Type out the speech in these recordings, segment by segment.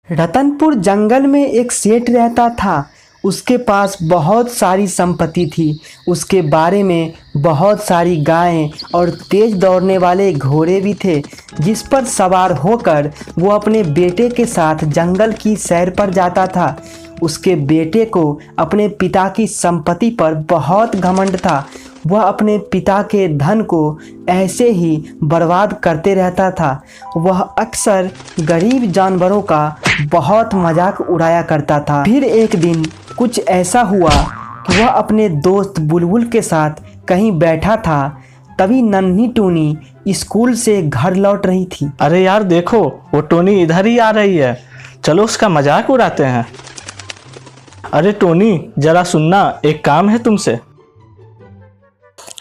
रतनपुर जंगल में एक सेठ रहता था। उसके पास बहुत सारी संपत्ति थी। उसके बारे में बहुत सारी गायें और तेज दौड़ने वाले घोड़े भी थे, जिस पर सवार होकर वो अपने बेटे के साथ जंगल की सैर पर जाता था। उसके बेटे को अपने पिता की संपत्ति पर बहुत घमंड था। वह अपने पिता के धन को ऐसे ही बर्बाद करते रहता था। वह अक्सर गरीब जानवरों का बहुत मजाक उड़ाया करता था। फिर एक दिन कुछ ऐसा हुआ कि वह अपने दोस्त बुलबुल के साथ कहीं बैठा था। तभी नन्ही टूनी स्कूल से घर लौट रही थी। अरे यार देखो, वो टोनी इधर ही आ रही है, चलो उसका मजाक उड़ाते हैं। अरे टोनी जरा सुनना, एक काम है तुमसे।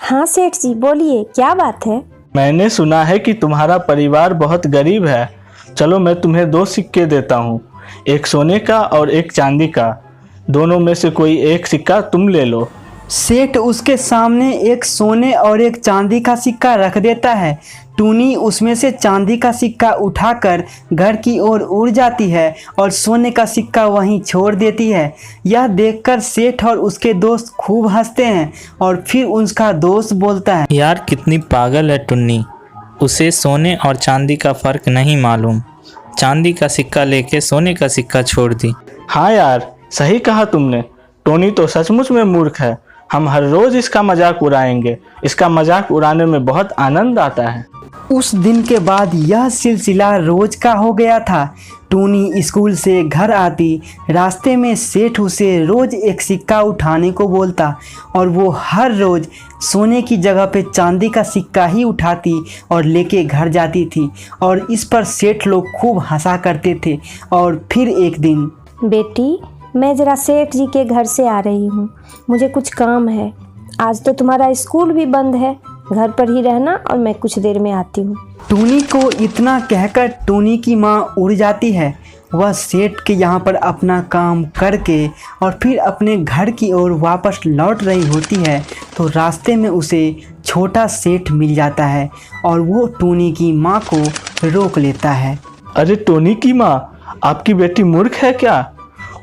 हाँ सेठ जी बोलिए, क्या बात है? मैंने सुना है कि तुम्हारा परिवार बहुत गरीब है। चलो मैं तुम्हें 2 सिक्के देता हूँ, एक सोने का और एक चांदी का। दोनों में से कोई एक सिक्का तुम ले लो। सेठ उसके सामने एक सोने और एक चांदी का सिक्का रख देता है। टूनी उसमें से चांदी का सिक्का उठाकर घर की ओर उड़ जाती है और सोने का सिक्का वहीं छोड़ देती है। यह देखकर सेठ और उसके दोस्त खूब हंसते हैं और फिर उसका दोस्त बोलता है, यार कितनी पागल है टुन्नी, उसे सोने और चांदी का फर्क नहीं मालूम। चांदी का सिक्का लेके सोने का सिक्का छोड़ दी। हाँ यार सही कहा तुमने, टोनी तो सचमुच में मूर्ख है। हम हर रोज इसका मजाक उड़ाएंगे, इसका मजाक उड़ाने में बहुत आनंद आता है। उस दिन के बाद यह सिलसिला रोज का हो गया था। टूनी स्कूल से घर आती, रास्ते में सेठ उसे रोज एक सिक्का उठाने को बोलता और वो हर रोज सोने की जगह पे चांदी का सिक्का ही उठाती और लेके घर जाती थी और इस पर सेठ लोग खूब हंसा करते थे। और फिर एक दिन, बेटी मैं ज़रा सेठ जी के घर से आ रही हूँ, मुझे कुछ काम है। आज तो तुम्हारा स्कूल भी बंद है, घर पर ही रहना और मैं कुछ देर में आती हूँ। टूनी को इतना कहकर टूनी की माँ उड़ जाती है। वह सेठ के यहाँ पर अपना काम करके और फिर अपने घर की ओर वापस लौट रही होती है तो रास्ते में उसे छोटा सेठ मिल जाता है और वो टूनी की माँ को रोक लेता है। अरे टोनी की माँ, आपकी बेटी मूर्ख है क्या?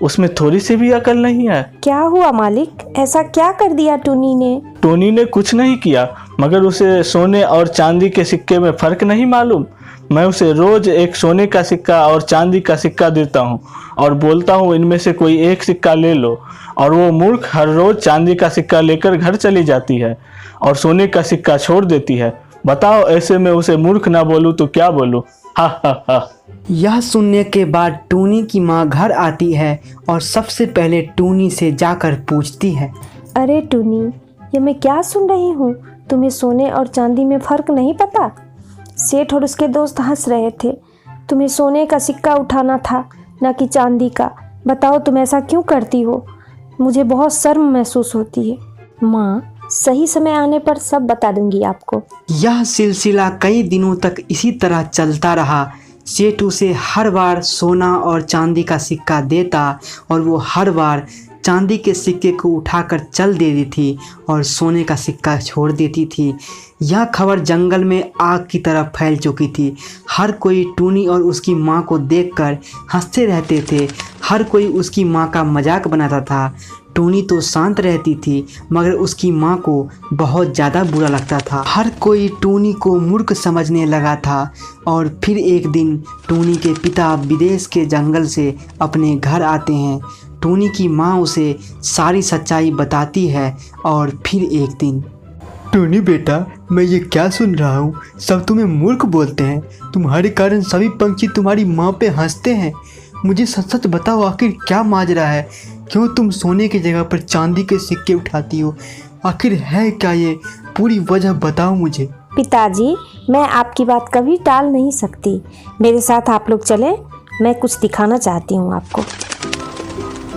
उसमें थोड़ी सी भी अकल नहीं है। क्या हुआ मालिक, ऐसा क्या कर दिया टूनी ने? टोनी ने कुछ नहीं किया, मगर उसे सोने और चांदी के सिक्के में फर्क नहीं मालूम। मैं उसे रोज एक सोने का सिक्का और चांदी का सिक्का देता हूँ और बोलता हूँ इनमें से कोई एक सिक्का ले लो, और वो मूर्ख हर रोज चांदी का सिक्का लेकर घर चली जाती है और सोने का सिक्का छोड़ देती है। बताओ, ऐसे में उसे मूर्ख ना बोलूँ तो क्या बोलूँ? हा हा हा। यह सुनने के बाद टूनी की माँ घर आती है और सबसे पहले टूनी से जाकर पूछती है, अरे टूनी, ये मैं क्या सुन रही हूँ? तुम्हें सोने और चांदी में फ़र्क नहीं पता? सेठ और उसके दोस्त हंस रहे थे। तुम्हें सोने का सिक्का उठाना था, ना कि चांदी का। बताओ तुम ऐसा क्यों करती हो? मुझे बहुत शर्म महसूस होती है। माँ, सही समय आने पर सब बता दूंगी आपको। यह सिलसिला कई दिनों तक इसी तरह चलता रहा। सेठ उसे हर बार सोना और चांदी का सिक्का देता और वो हर बार चांदी के सिक्के को उठाकर चल देती थी और सोने का सिक्का छोड़ देती थी। यह खबर जंगल में आग की तरह फैल चुकी थी। हर कोई टूनी और उसकी माँ को देखकर हंसते रहते थे। हर कोई उसकी माँ का मजाक बनाता था। टूनी तो शांत रहती थी, मगर उसकी माँ को बहुत ज़्यादा बुरा लगता था। हर कोई टूनी को मूर्ख समझने लगा था। और फिर एक दिन टूनी के पिता विदेश के जंगल से अपने घर आते हैं। टूनी की माँ उसे सारी सच्चाई बताती है। और फिर एक दिन, टूनी बेटा, मैं ये क्या सुन रहा हूँ? सब तुम्हें मूर्ख बोलते हैं। तुम्हारे कारण सभी पंछी तुम्हारी माँ पे हंसते हैं। मुझे सच सच बताओ, आखिर क्या माजरा है? क्यों तुम सोने की जगह पर चांदी के सिक्के उठाती हो? आखिर है क्या ये? पूरी वजह बताओ मुझे। पिताजी, मैं आपकी बात कभी टाल नहीं सकती। मेरे साथ आप लोग चलें, मैं कुछ दिखाना चाहती हूँ आपको।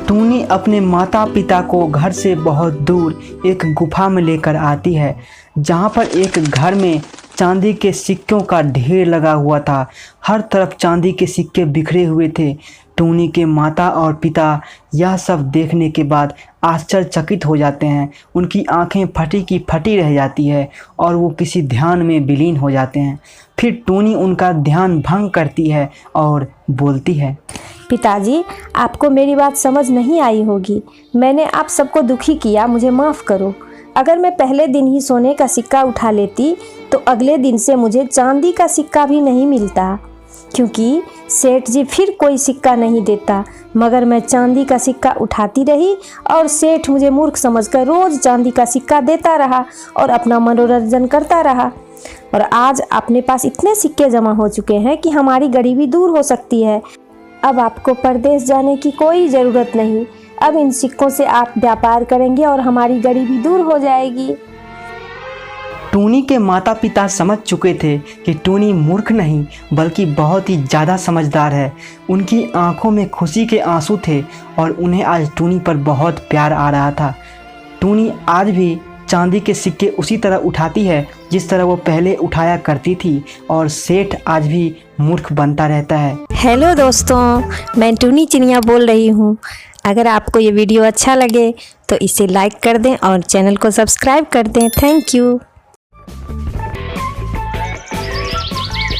टूनी अपने माता पिता को घर से बहुत दूर एक गुफा में लेकर आती है, जहाँ पर एक घर में चांदी के सिक्कों का ढेर लगा हुआ था। हर तरफ चांदी के सिक्के बिखरे हुए थे। टूनी के माता और पिता यह सब देखने के बाद आश्चर्यचकित हो जाते हैं। उनकी आंखें फटी की फटी रह जाती है और वो किसी ध्यान में विलीन हो जाते हैं। फिर टूनी उनका ध्यान भंग करती है और बोलती है, पिताजी, आपको मेरी बात समझ नहीं आई होगी। मैंने आप सबको दुखी किया, मुझे माफ़ करो। अगर मैं पहले दिन ही सोने का सिक्का उठा लेती तो अगले दिन से मुझे चांदी का सिक्का भी नहीं मिलता, क्योंकि सेठ जी फिर कोई सिक्का नहीं देता। मगर मैं चांदी का सिक्का उठाती रही और सेठ मुझे मूर्ख समझकर रोज़ चांदी का सिक्का देता रहा और अपना मनोरंजन करता रहा। और आज अपने पास इतने सिक्के जमा हो चुके हैं कि हमारी गरीबी दूर हो सकती है। अब आपको परदेश जाने की कोई ज़रूरत नहीं। अब इन सिक्कों से आप व्यापार करेंगे और हमारी गरीबी दूर हो जाएगी। टूनी के माता पिता समझ चुके थे कि टूनी मूर्ख नहीं बल्कि बहुत ही ज़्यादा समझदार है। उनकी आंखों में खुशी के आंसू थे और उन्हें आज टूनी पर बहुत प्यार आ रहा था। टूनी आज भी चांदी के सिक्के उसी तरह उठाती है जिस तरह वो पहले उठाया करती थी और सेठ आज भी मूर्ख बनता रहता है। हेलो दोस्तों, मैं टूनी चिनिया बोल रही हूँ। अगर आपको ये वीडियो अच्छा लगे तो इसे लाइक कर दें और चैनल को सब्सक्राइब कर दें। Thank you.